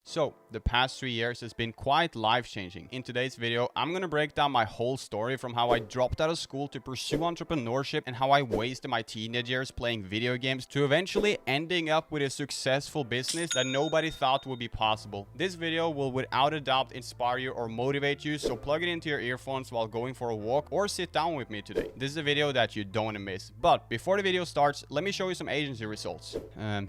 So, the past 3 years has been quite life-changing. In today's video, I'm gonna break down my whole story from how I dropped out of school to pursue entrepreneurship and how I wasted my teenage years playing video games to eventually ending up with a successful business that nobody thought would be possible. This video will without a doubt inspire you or motivate you, so plug it into your earphones while going for a walk or sit down with me today. This is a video that you don't want to miss. But before the video starts, let me show you some agency results.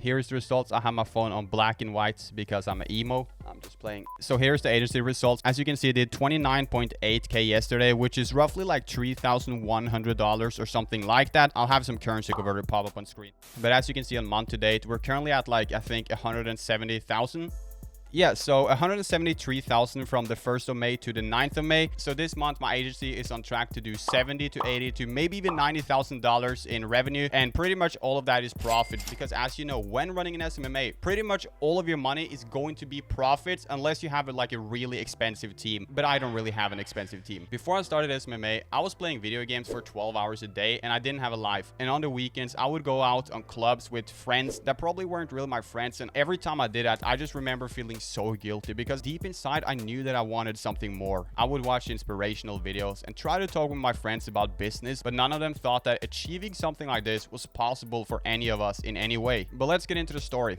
Here's the results. I have my phone on black and white because I'm an emo. I'm just playing. So here's the agency results. As you can see, I did 29.8k yesterday, which is roughly like $3,100 or something like that. I'll have some currency converter pop up on screen. But as you can see on month to date, we're currently at like, I think 170,000. Yeah, so 173,000 from the 1st of May to the 9th of May. So this month, my agency is on track to do 70 to 80 to maybe even $90,000 in revenue. And pretty much all of that is profit because as you know, when running an SMMA, pretty much all of your money is going to be profits unless you have like a really expensive team. But I don't really have an expensive team. Before I started SMMA, I was playing video games for 12 hours a day and I didn't have a life. And on the weekends, I would go out on clubs with friends that probably weren't really my friends. And every time I did that, I just remember feeling so guilty because deep inside I knew that I wanted something more. I would watch inspirational videos and try to talk with my friends about business, but none of them thought that achieving something like this was possible for any of us in any way. But let's get into the story.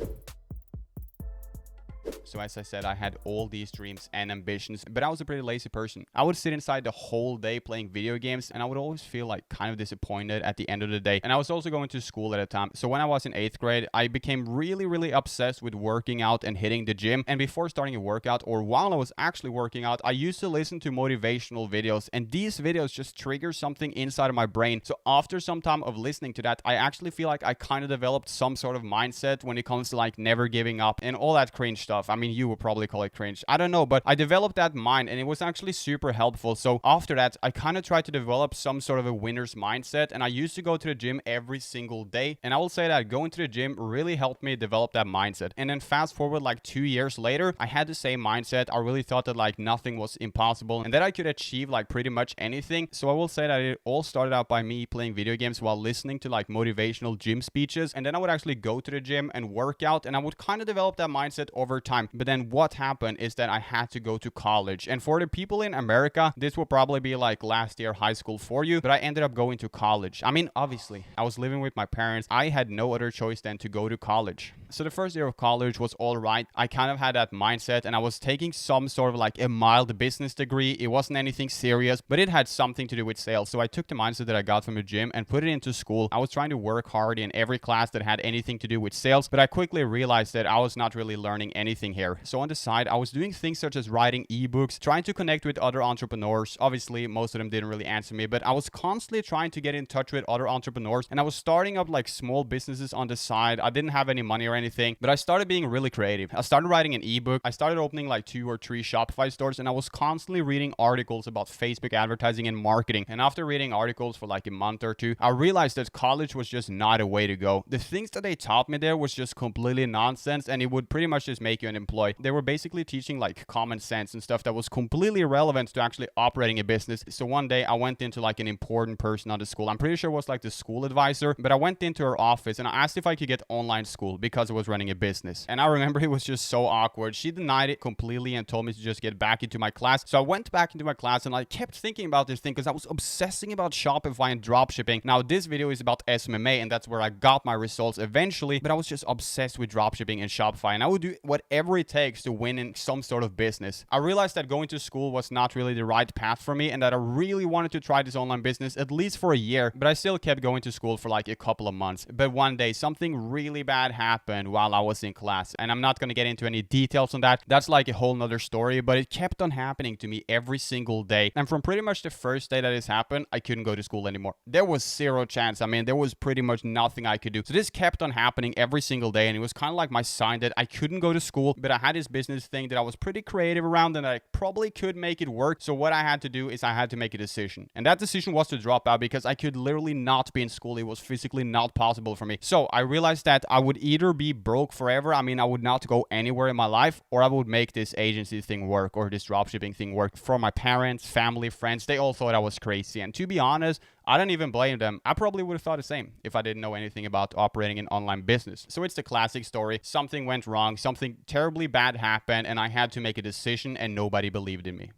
So as I said, I had all these dreams and ambitions, but I was a pretty lazy person. I would sit inside the whole day playing video games and I would always feel like kind of disappointed at the end of the day. And I was also going to school at a time. So when I was in 8th grade, I became really obsessed with working out and hitting the gym. And before starting a workout or while I was actually working out, I used to listen to motivational videos and these videos just trigger something inside of my brain. So after some time of listening to that, I actually feel like I kind of developed some sort of mindset when it comes to like never giving up and all that cringe stuff. I mean, you would probably call it cringe. I don't know, but I developed that mind and it was actually super helpful. So after that, I kind of tried to develop some sort of a winner's mindset and I used to go to the gym every single day. And I will say that going to the gym really helped me develop that mindset. And then fast forward like 2 years later, I had the same mindset. I really thought that like nothing was impossible and that I could achieve like pretty much anything. So I will say that it all started out by me playing video games while listening to like motivational gym speeches. And then I would actually go to the gym and work out and I would kind of develop that mindset over time. But then what happened is that I had to go to college. And for the people in America, this will probably be like last year high school for you, but I ended up going to college. I mean, obviously, I was living with my parents. I had no other choice than to go to college. So the first year of college was all right. I kind of had that mindset and I was taking some sort of like a mild business degree. It wasn't anything serious, but it had something to do with sales. So I took the mindset that I got from the gym and put it into school. I was trying to work hard in every class that had anything to do with sales, but I quickly realized that I was not really learning anything here. So on the side, I was doing things such as writing ebooks, trying to connect with other entrepreneurs. Obviously, most of them didn't really answer me, but I was constantly trying to get in touch with other entrepreneurs and I was starting up like small businesses on the side. I didn't have any money or anything, but I started being really creative. I started writing an ebook. I started opening like 2 or 3 Shopify stores and I was constantly reading articles about Facebook advertising and marketing. And after reading articles for like a month or two, I realized that college was just not a way to go. The things that they taught me there was just completely nonsense and it would pretty much just make you unemployed. They were basically teaching like common sense and stuff that was completely irrelevant to actually operating a business. So one day I went into like an important person on the school. I'm pretty sure it was like the school advisor, but I went into her office and I asked if I could get online school because I was running a business. And I remember it was just so awkward. She denied it completely and told me to just get back into my class. So I went back into my class and I kept thinking about this thing because I was obsessing about Shopify and dropshipping. Now this video is about SMMA and that's where I got my results eventually, but I was just obsessed with dropshipping and Shopify and I would do whatever it takes to win in some sort of business. I realized that going to school was not really the right path for me and that I really wanted to try this online business at least for a year, but I still kept going to school for like a couple of months. But one day something really bad happened while I was in class and I'm not going to get into any details on that. That's like a whole nother story, but it kept on happening to me every single day. And from pretty much the first day that this happened, I couldn't go to school anymore. There was zero chance. I mean, there was pretty much nothing I could do. So this kept on happening every single day and it was kind of like my sign that I couldn't go to school, but I had this business thing that I was pretty creative around and I probably could make it work. So what I had to do is I had to make a decision. And that decision was to drop out because I could literally not be in school. It was physically not possible for me. So I realized that I would either be broke forever. I mean, I would not go anywhere in my life, or I would make this agency thing work or this dropshipping thing work. For my parents, family, friends, they all thought I was crazy. And to be honest, I don't even blame them. I probably would have thought the same if I didn't know anything about operating an online business. So it's the classic story. Something went wrong, something terribly bad happened, and I had to make a decision and nobody believed in me.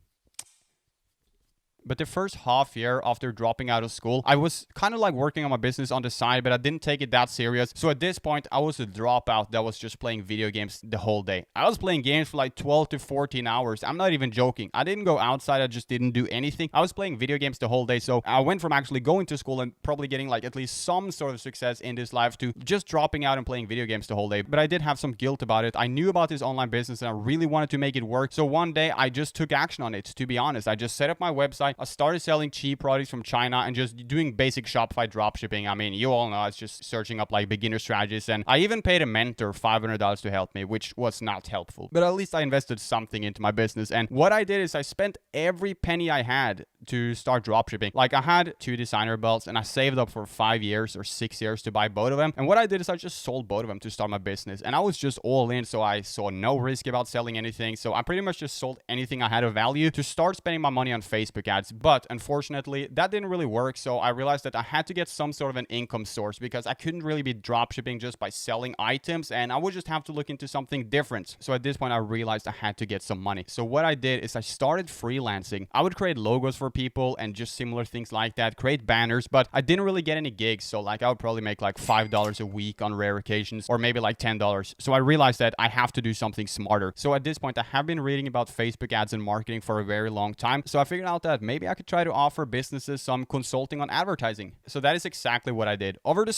But the first half year after dropping out of school, I was kind of like working on my business on the side, but I didn't take it that serious. So at this point, I was a dropout that was just playing video games the whole day. I was playing games for like 12 to 14 hours. I'm not even joking. I didn't go outside. I just didn't do anything. I was playing video games the whole day. So I went from actually going to school and probably getting like at least some sort of success in this life to just dropping out and playing video games the whole day. But I did have some guilt about it. I knew about this online business and I really wanted to make it work. So one day I just took action on it, to be honest. I just set up my website. I started selling cheap products from China and just doing basic Shopify dropshipping. I mean, you all know it's just searching up like beginner strategies. And I even paid a mentor $500 to help me, which was not helpful. But at least I invested something into my business. And what I did is I spent every penny I had to start dropshipping. Like I had 2 designer belts and I saved up for 5 years or 6 years to buy both of them. And what I did is I just sold both of them to start my business. And I was just all in. So I saw no risk about selling anything. So I pretty much just sold anything I had of value to start spending my money on Facebook ads. But unfortunately, that didn't really work. So I realized that I had to get some sort of an income source because I couldn't really be dropshipping just by selling items. And I would just have to look into something different. So at this point, I realized I had to get some money. So what I did is I started freelancing. I would create logos for people and just similar things like that, create banners, but I didn't really get any gigs. So like I would probably make like $5 a week on rare occasions or maybe like $10. So I realized that I have to do something smarter. So at this point, I have been reading about Facebook ads and marketing for a very long time. So I figured out that maybe I could try to offer businesses some consulting on advertising. So that is exactly what I did. Over the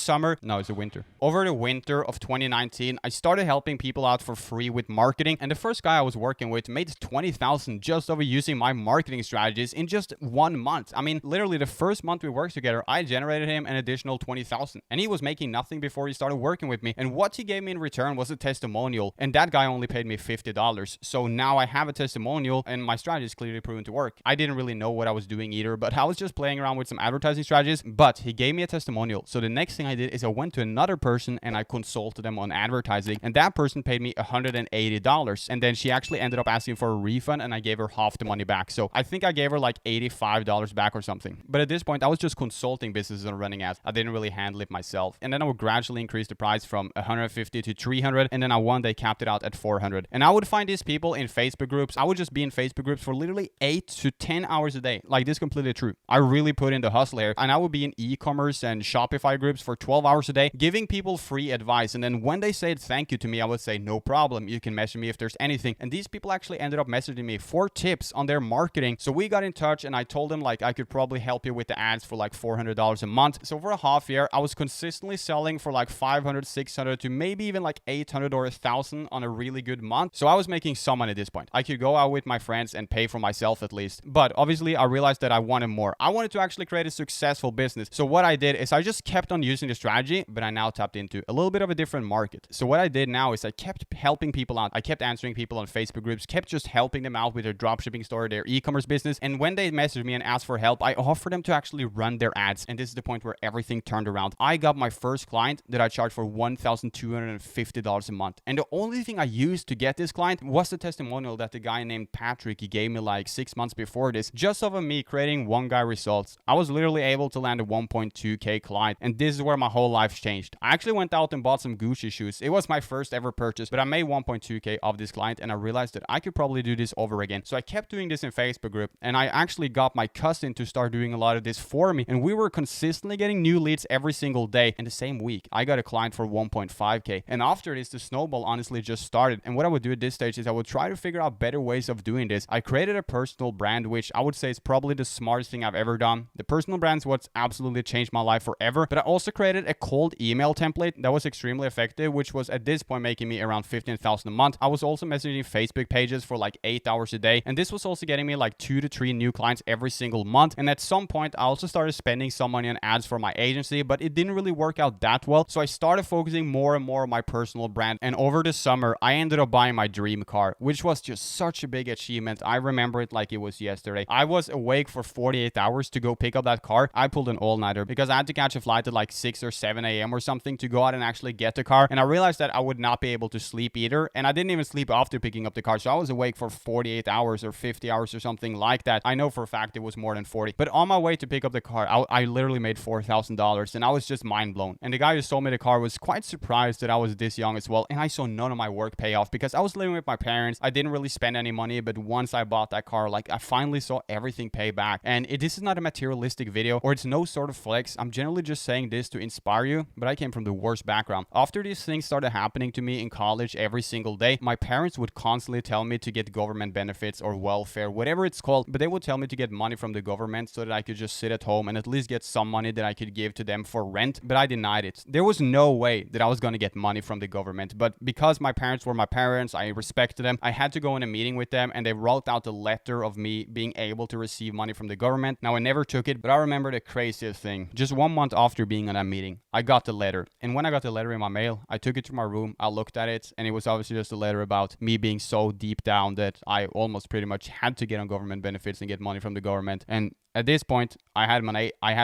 winter of 2019, I started helping people out for free with marketing. And the first guy I was working with made $20,000 just over using my marketing strategies in just 1 month. I mean, literally the first month we worked together, I generated him an additional $20,000. And he was making nothing before he started working with me. And what he gave me in return was a testimonial. And that guy only paid me $50. So now I have a testimonial and my strategy is clearly proven to work. I didn't really know what I was doing either, but I was just playing around with some advertising strategies, but he gave me a testimonial. So the next thing I did is I went to another person and I consulted them on advertising, and that person paid me $180. And then she actually ended up asking for a refund and I gave her half the money back. So I think I gave her like $85 back or something. But at this point, I was just consulting businesses on running ads. I didn't really handle it myself. And then I would gradually increase the price from $150 to $300. And then I one day capped it out at $400. And I would find these people in Facebook groups. I would just be in Facebook groups for literally 8 to 10 hours a day. Like, this is completely true. I really put in the hustle here. And I would be in e-commerce and Shopify groups for 12 hours a day, giving people free advice. And then when they said thank you to me, I would say, no problem. You can message me if there's anything. And these people actually ended up messaging me for tips on their marketing. So we got in touch and I told them like I could probably help you with the ads for like $400 a month. So for a half year, I was consistently selling for like 500, 600 to maybe even like 800 or 1,000 on a really good month. So I was making some money at this point. I could go out with my friends and pay for myself at least. But obviously I realized that I wanted more. I wanted to actually create a successful business. So what I did is I just kept on using the strategy, but I now tapped into a little bit of a different market. So what I did now is I kept helping people out. I kept answering people on Facebook groups, kept just helping them out with their dropshipping store, their e-commerce business. And when they messaged me and asked for help, I offered them to actually run their ads. And this is the point where everything turned around. I got my first client that I charged for $1,250 a month. And the only thing I used to get this client was the testimonial that the guy named Patrick, he gave me like 6 months before this, just off of me creating one guy results. I was literally able to land a 1.2K client. And this is where my whole life changed. I actually went out and bought some Gucci shoes. It was my first ever purchase, but I made 1.2K of this client and I realized that I could probably do this over again. So I kept doing this in Facebook group and I actually got my cousin to start doing a lot of this for me. And we were consistently getting new leads every single day. In the same week, I got a client for 1.5K. And after this, the snowball honestly just started. And what I would do at this stage is I would try to figure out better ways of doing this. I created a personal brand, which I would say is probably the smartest thing I've ever done. The personal brand is what's absolutely changed my life forever. But I also created a cold email template that was extremely effective, which was at this point making me around $15,000 a month. I was also messaging Facebook pages for like 8 hours a day. And this was also getting me like 2 to 3 new clients every single month. And at some point, I also started spending some money on ads for my agency, but it didn't really work out that well. So I started focusing more and more on my personal brand. And over the summer, I ended up buying my dream car, which was just such a big achievement. I remember it like it was yesterday. I was awake for 48 hours to go pick up that car, I pulled an all-nighter because I had to catch a flight at like 6 or 7 a.m. or something to go out and actually get the car. And I realized that I would not be able to sleep either. And I didn't even sleep after picking up the car. So I was awake for 48 hours or 50 hours or something like that. I know for a fact it was more than 40. But on my way to pick up the car, I literally made $4,000 and I was just mind blown. And the guy who sold me the car was quite surprised that I was this young as well. And I saw none of my work pay off because I was living with my parents. I didn't really spend any money. But once I bought that car, like I finally saw everything pay back. And this is not a materialistic video or it's no sort of flex. I'm generally just saying this to inspire you. But I came from the worst background. After these things started happening to me in college every single day, my parents would constantly tell me to get government benefits or welfare, whatever it's called. But they would tell me to get money from the government so that I could just sit at home and at least get some money that I could give to them for rent. But I denied it. There was no way that I was going to get money from the government. But because my parents were my parents, I respected them. I had to go in a meeting with them and they wrote out a letter of me being able to receive money from the government. Now I never took it, but I remember the craziest thing. Just 1 month after being on that meeting, I got the letter. And when I got the letter in my mail, I took it to my room. I looked at it and it was obviously just a letter about me being so deep down that I almost pretty much had to get on government benefits and get money from the government. And at this point, I had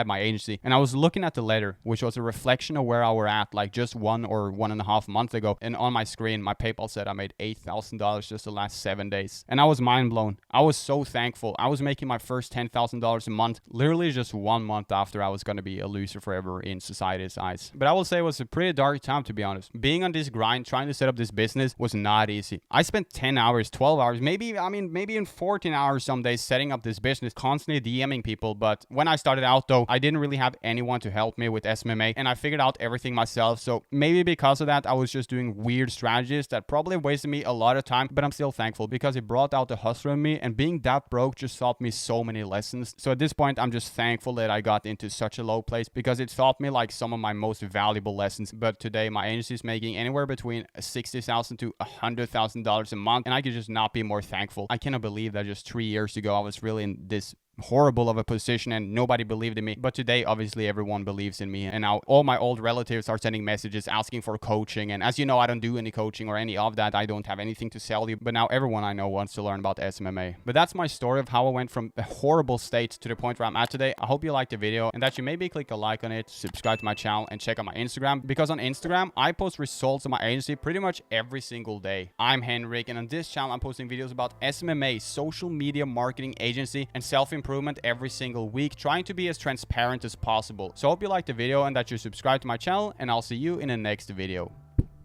my agency and I was looking at the letter, which was a reflection of where I were at like just 1 or 1.5 months ago. And on my screen, my PayPal said I made $8,000 just the last 7 days. And I was mind blown. I was so thankful. I was making my first $10,000 a month, literally just 1 month after I was going to be a loser forever in society's eyes. But I will say it was a pretty dark time, to be honest. Being on this grind, trying to set up this business was not easy. I spent 10 hours, 12 hours, maybe in 14 hours some days setting up this business, constantly DMing people. But when I started out though, I didn't really have anyone to help me with SMMA and I figured out everything myself. So maybe because of that, I was just doing weird strategies that probably wasted me a lot of time, but I'm still thankful because it brought out the hustler in me, and being that broke just taught me so many lessons. So at this point, I'm just thankful that I got into such a low place because it taught me like some of my most valuable lessons. But today my agency is making anywhere between $60,000 to $100,000 a month, and I could just not be more thankful. I cannot believe that just 3 years ago I was really in this horrible of a position and nobody believed in me. But today, obviously, everyone believes in me. And now all my old relatives are sending messages asking for coaching. And as you know, I don't do any coaching or any of that. I don't have anything to sell you. But now everyone I know wants to learn about SMMA. But that's my story of how I went from a horrible state to the point where I'm at today. I hope you liked the video and that you maybe click a like on it, subscribe to my channel, and check out my Instagram. Because on Instagram, I post results of my agency pretty much every single day. I'm Henrik, and on this channel, I'm posting videos about SMMA, social media marketing agency, and self-improvement every single week, trying to be as transparent as possible. So I hope you liked the video and that you subscribe to my channel, and I'll see you in the next video.